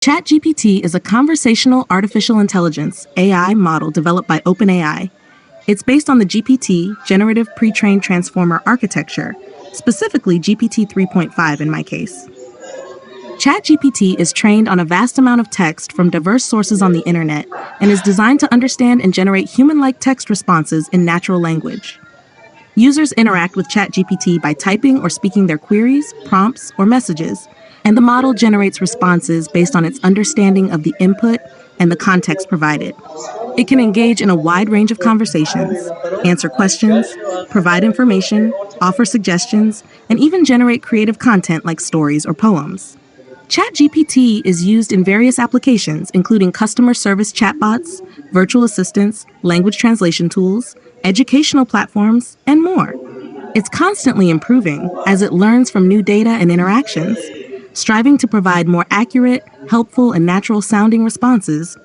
ChatGPT is a conversational artificial intelligence (AI) model developed by OpenAI. It's based on the GPT, Generative Pre-trained Transformer architecture, specifically GPT 3.5 in my case. ChatGPT is trained on a vast amount of text from diverse sources on the internet and is designed to understand and generate human-like text responses in natural language. Users interact with ChatGPT by typing or speaking their queries, prompts, or messages, and the model generates responses based on its understanding of the input and the context provided. It can engage in a wide range of conversations, answer questions, provide information, offer suggestions, and even generate creative content like stories or poems. ChatGPT is used in various applications, including customer service chatbots, virtual assistants, language translation tools, educational platforms, and more. It's constantly improving as it learns from new data and interactions, striving to provide more accurate, helpful, and natural-sounding responses